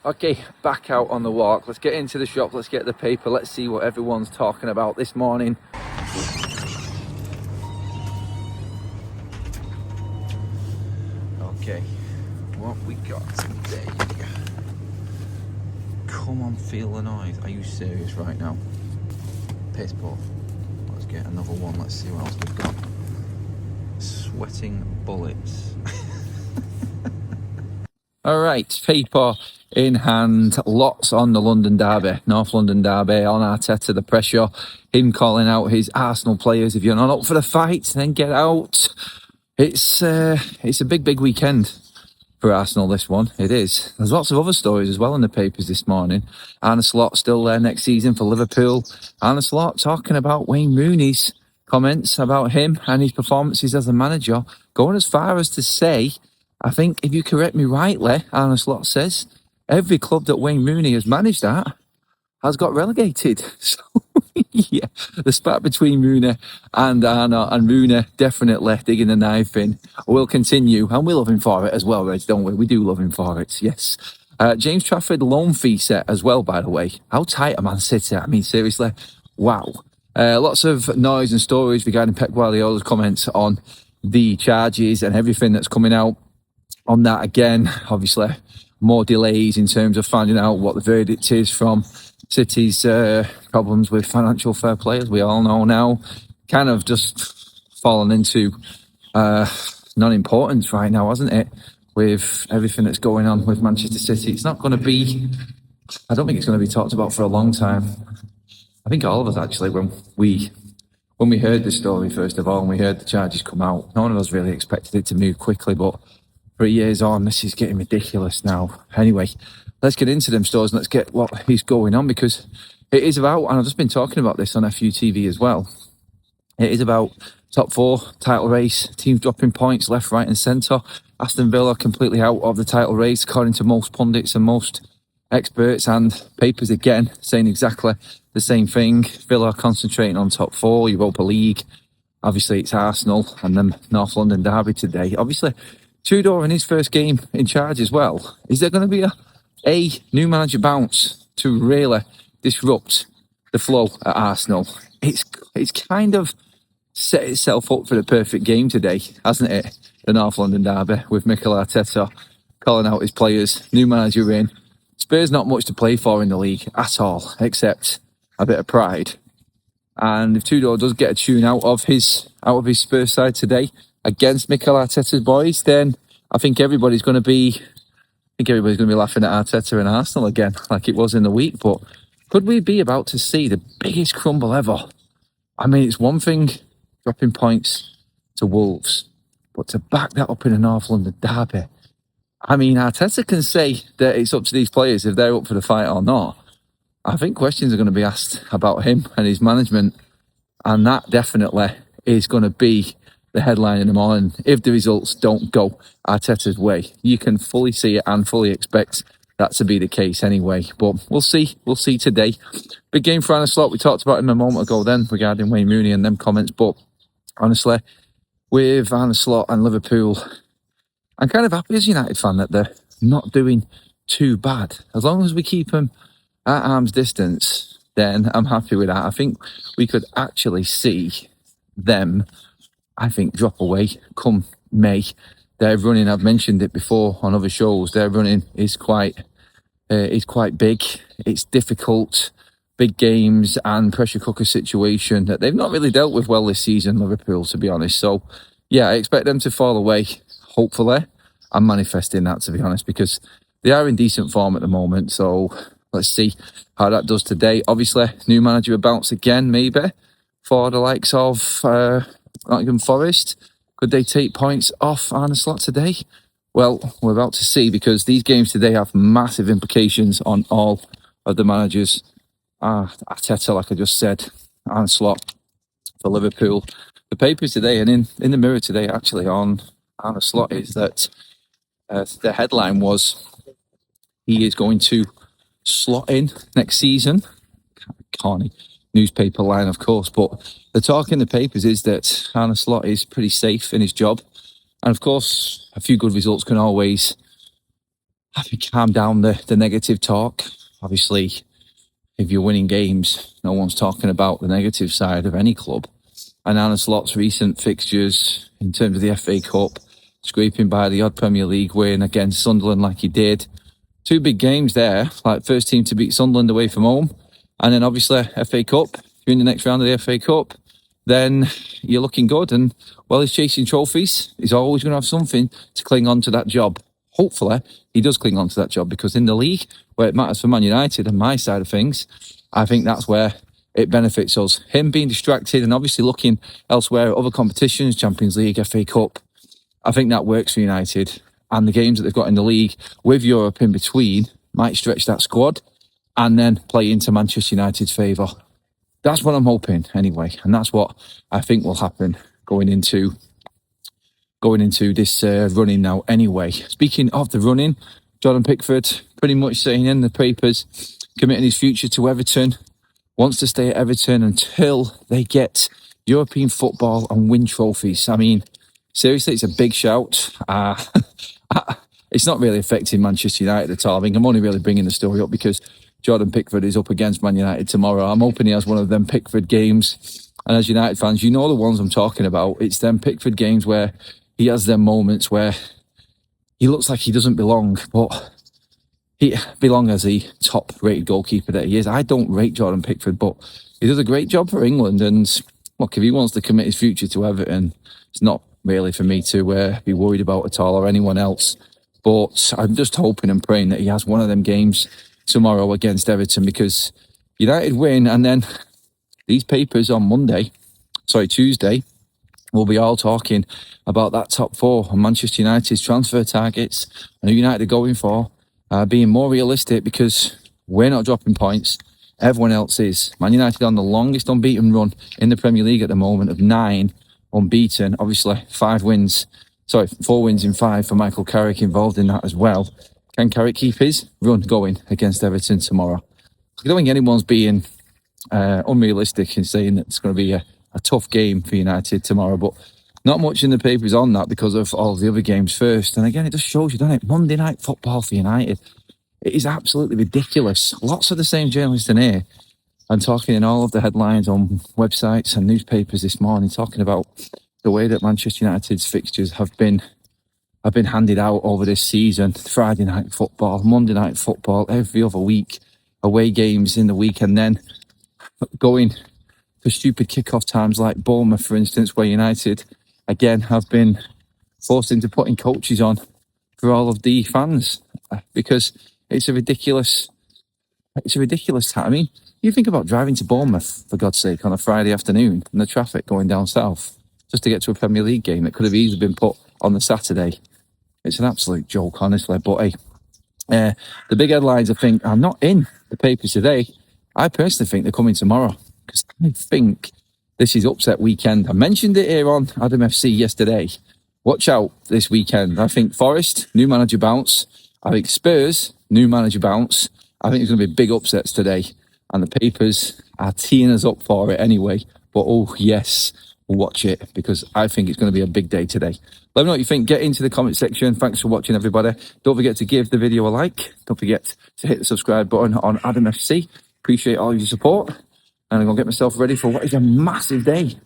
Okay, back out on the walk. Let's get into the shop. Let's get the paper. Let's see what everyone's talking about this morning. Okay, what we got today? Come on, feel the noise. Are you serious right now? Piss poor. Let's get another one. Let's see what else we've got. Sweating bullets. All right, paper in hand, lots on the London derby, North London derby, on Arteta, the pressure, him calling out his Arsenal players, if you're not up for the fight, then get out. It's a big weekend for Arsenal, this one. It is. There's lots of other stories as well in the papers this morning. Arne Slot still there next season for Liverpool. Arne Slot talking about Wayne Rooney's comments about him and his performances as a manager, going as far as to say, I think, if you correct me rightly, Arne Slot says, every club that Wayne Rooney has managed at has got relegated. So, yeah, the spat between Rooney and Arne, and Rooney definitely digging the knife in, will continue. And we love him for it as well, Reg, don't we? We do love him for it, yes. James Trafford loan fee set as well, by the way. How tight are Man City? I mean, seriously, wow. Lots of noise and stories regarding Pep Guardiola's comments on the charges and everything that's coming out on that again. Obviously, more delays in terms of finding out what the verdict is from City's problems with financial fair play, as we all know now. Kind of just fallen into non-importance right now, hasn't it? With everything that's going on with Manchester City. It's not going to be, I don't think it's going to be talked about for a long time. I think all of us actually, when we heard the story, first of all, and we heard the charges come out, no one of us really expected it to move quickly, but 3 years on, this is getting ridiculous now. Anyway, let's get into them stores and let's get what is going on, because it is about, and I've just been talking about this on FU TV as well, it is about top four, title race, teams dropping points left, right and centre. Aston Villa completely out of the title race, according to most pundits and most experts, and papers again saying exactly the same thing. Villa concentrating on top four, Europa League. Obviously, it's Arsenal and then North London derby today. Obviously, Tudor in his first game in charge as well. Is there going to be a new manager bounce to really disrupt the flow at Arsenal? It's kind of set itself up for the perfect game today, hasn't it? The North London derby with Mikel Arteta calling out his players, new manager in. Spurs not much to play for in the league at all, except a bit of pride. And if Tudor does get a tune out of his Spurs side today against Mikel Arteta's boys, then I think everybody's going to be laughing at Arteta and Arsenal again, like it was in the week. But could we be about to see the biggest crumble ever? I mean, it's one thing dropping points to Wolves, but to back that up in a North London derby, I mean, Arteta can say that it's up to these players if they're up for the fight or not. I think questions are going to be asked about him and his management, and that definitely is going to be the headline in the morning. If the results don't go Arteta's way, you can fully see it and fully expect that to be the case anyway. But we'll see. We'll see today. Big game for Arne Slot. We talked about him a moment ago then regarding Wayne Rooney and them comments. But honestly, with Arne Slot and Liverpool, I'm kind of happy as a United fan that they're not doing too bad. As long as we keep them at arm's distance, then I'm happy with that. I think we could actually see them, I think, drop away come May. Their running, I've mentioned it before on other shows, their running is quite big. It's difficult, big games and pressure cooker situation that they've not really dealt with well this season, Liverpool, to be honest. So, yeah, I expect them to fall away, hopefully. I'm manifesting that, to be honest, because they are in decent form at the moment. So let's see how that does today. Obviously, new manager will bounce again, maybe, for the likes of Nottingham Forest. Could they take points off Arne Slot today? Well, we're about to see, because these games today have massive implications on all of the managers. Arteta, like I just said, Arne Slot for Liverpool. The papers today, and in the Mirror today, actually, on Arne Slot, is that the headline was he is going to slot in next season. Corny newspaper line, of course, but the talk in the papers is that Arne Slot is pretty safe in his job. And of course, a few good results can always I think calm down the negative talk. Obviously, if you're winning games, no one's talking about the negative side of any club. And Arne Slot's recent fixtures in terms of the FA Cup, scraping by the odd Premier League win against Sunderland like he did. 2 big games there, like first team to beat Sunderland away from home. And then obviously FA Cup, if you're in the next round of the FA Cup, then you're looking good. And while he's chasing trophies, he's always going to have something to cling on to that job. Hopefully, he does cling on to that job, because in the league, where it matters for Man United and my side of things, I think that's where it benefits us. Him being distracted and obviously looking elsewhere at other competitions, Champions League, FA Cup, I think that works for United. And the games that they've got in the league with Europe in between might stretch that squad and then play into Manchester United's favour. That's what I'm hoping anyway. And that's what I think will happen going into this running now anyway. Speaking of the running, Jordan Pickford pretty much saying in the papers, committing his future to Everton, wants to stay at Everton until they get European football and win trophies. I mean, seriously, it's a big shout. It's not really affecting Manchester United at all. I mean, I'm only really bringing the story up because Jordan Pickford is up against Man United tomorrow. I'm hoping he has one of them Pickford games. And as United fans, you know the ones I'm talking about. It's them Pickford games where he has them moments where he looks like he doesn't belong, but he belongs as the top-rated goalkeeper that he is. I don't rate Jordan Pickford, but he does a great job for England. And look, if he wants to commit his future to Everton, it's not really for me to be worried about at all, or anyone else. But I'm just hoping and praying that he has one of them games tomorrow against Everton, because United win, and then these papers on Tuesday, will be all talking about that top 4 and Manchester United's transfer targets and who United are going for, being more realistic, because we're not dropping points. Everyone else is. Man United on the longest unbeaten run in the Premier League at the moment of 9 unbeaten. Obviously, 4 wins in 5 for Michael Carrick involved in that as well. Can Carrick keep his run going against Everton tomorrow? I don't think anyone's being unrealistic in saying that it's going to be a tough game for United tomorrow, but not much in the papers on that because of all the other games first. And again, it just shows you, doesn't it? Monday night football for United. It is absolutely ridiculous. Lots of the same journalists in here and talking in all of the headlines on websites and newspapers this morning, talking about the way that Manchester United's fixtures have been handed out over this season. Friday night football, Monday night football, every other week, away games in the week, and then going for stupid kickoff times like Bournemouth, for instance, where United, again, have been forced into putting coaches on for all of the fans, because it's a ridiculous time. I mean, you think about driving to Bournemouth, for God's sake, on a Friday afternoon and the traffic going down south just to get to a Premier League game that could have easily been put on the Saturday. It's an absolute joke, honestly. But hey, the big headlines, I think, are not in the papers today. I personally think they're coming tomorrow, because I think this is upset weekend. I mentioned it here on Adam FC yesterday. Watch out this weekend. I think Forest, new manager bounce. I think Spurs, new manager bounce. I think there's going to be big upsets today. And the papers are teeing us up for it anyway. But oh yes, watch it, because I think it's going to be a big day today. Let me know what you think. Get into the comment section. Thanks for watching, everybody. Don't forget to give the video a like. Don't forget to hit the subscribe button on Adam FC. Appreciate all your support. And I'm going to get myself ready for what is a massive day